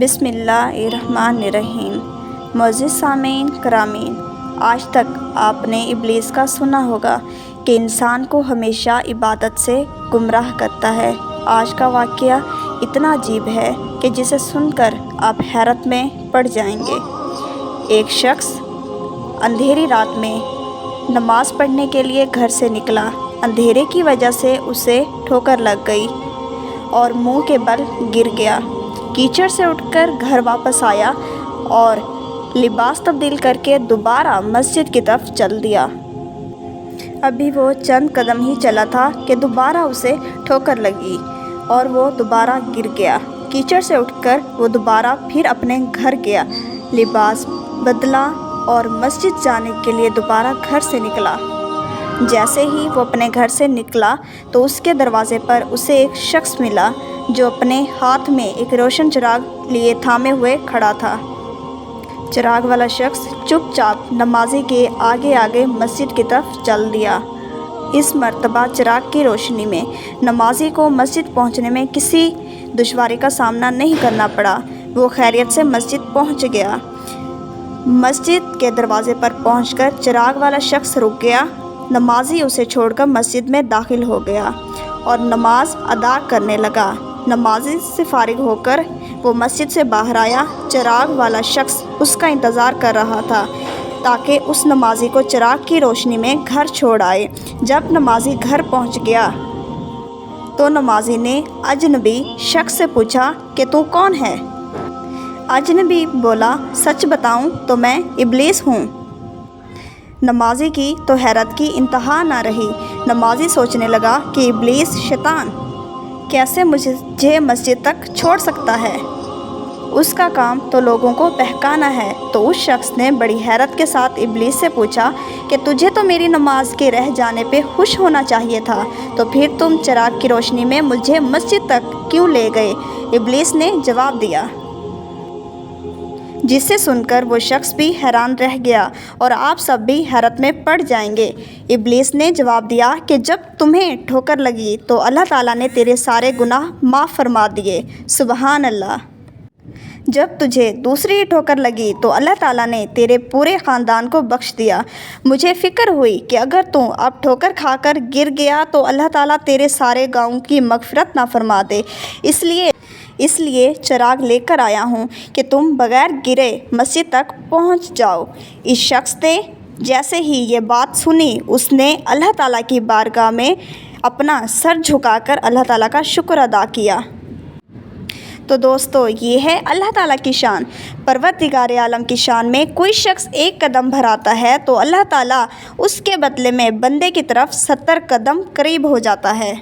بسم اللہ الرحمن الرحیم۔ معزز سامعین کرامین، آج تک آپ نے ابلیس کا سنا ہوگا کہ انسان کو ہمیشہ عبادت سے گمراہ کرتا ہے۔ آج کا واقعہ اتنا عجیب ہے کہ جسے سن کر آپ حیرت میں پڑ جائیں گے۔ ایک شخص اندھیری رات میں نماز پڑھنے کے لیے گھر سے نکلا۔ اندھیرے کی وجہ سے اسے ٹھوکر لگ گئی اور منہ کے بل گر گیا۔ کیچڑ سے اٹھ کر گھر واپس آیا اور لباس تبدیل کر کے دوبارہ مسجد کی طرف چل دیا۔ ابھی وہ چند قدم ہی چلا تھا کہ دوبارہ اسے ٹھوکر لگی اور وہ دوبارہ گر گیا۔ کیچڑ سے اٹھ کر وہ دوبارہ پھر اپنے گھر گیا، لباس بدلا اور مسجد جانے کے لیے دوبارہ گھر سے نکلا۔ جیسے ہی وہ اپنے گھر سے نکلا تو اس کے دروازے پر اسے ایک شخص ملا جو اپنے ہاتھ میں ایک روشن چراغ لیے تھامے ہوئے کھڑا تھا۔ چراغ والا شخص چپ چاپ نمازی کے آگے آگے مسجد کی طرف چل دیا۔ اس مرتبہ چراغ کی روشنی میں نمازی کو مسجد پہنچنے میں کسی دشواری کا سامنا نہیں کرنا پڑا۔ وہ خیریت سے مسجد پہنچ گیا۔ مسجد کے دروازے پر پہنچ کر چراغ والا شخص رک گیا۔ نمازی اسے چھوڑ کر مسجد میں داخل ہو گیا اور نماز ادا کرنے لگا۔ نمازی سے فارغ ہو کر وہ مسجد سے باہر آیا۔ چراغ والا شخص اس کا انتظار کر رہا تھا تاکہ اس نمازی کو چراغ کی روشنی میں گھر چھوڑ آئے۔ جب نمازی گھر پہنچ گیا تو نمازی نے اجنبی شخص سے پوچھا کہ تو کون ہے؟ اجنبی بولا، سچ بتاؤں تو میں ابلیس ہوں۔ نمازی کی تو حیرت کی انتہا نہ رہی۔ نمازی سوچنے لگا کہ ابلیس شیطان کیسے مجھے مسجد تک چھوڑ سکتا ہے؟ اس کا کام تو لوگوں کو بہکانا ہے۔ تو اس شخص نے بڑی حیرت کے ساتھ ابلیس سے پوچھا کہ تجھے تو میری نماز کے رہ جانے پہ خوش ہونا چاہیے تھا، تو پھر تم چراغ کی روشنی میں مجھے مسجد تک کیوں لے گئے؟ ابلیس نے جواب دیا، جسے سن کر وہ شخص بھی حیران رہ گیا اور آپ سب بھی حیرت میں پڑ جائیں گے۔ ابلیس نے جواب دیا کہ جب تمہیں ٹھوکر لگی تو اللہ تعالیٰ نے تیرے سارے گناہ معاف فرما دیے۔ سبحان اللہ۔ جب تجھے دوسری ٹھوکر لگی تو اللہ تعالیٰ نے تیرے پورے خاندان کو بخش دیا۔ مجھے فکر ہوئی کہ اگر تم اب ٹھوکر کھا کر گر گیا تو اللہ تعالیٰ تیرے سارے گناہوں کی مغفرت نہ فرما دے، اس لیے چراغ لے کر آیا ہوں کہ تم بغیر گرے مسجد تک پہنچ جاؤ۔ اس شخص نے جیسے ہی یہ بات سنی، اس نے اللہ تعالیٰ کی بارگاہ میں اپنا سر جھکا کر اللہ تعالیٰ کا شکر ادا کیا۔ تو دوستو، یہ ہے اللہ تعالیٰ کی شان۔ پروردگار عالم کی شان میں کوئی شخص ایک قدم بڑھاتا ہے تو اللہ تعالیٰ اس کے بدلے میں بندے کی طرف 70 قدم قریب ہو جاتا ہے۔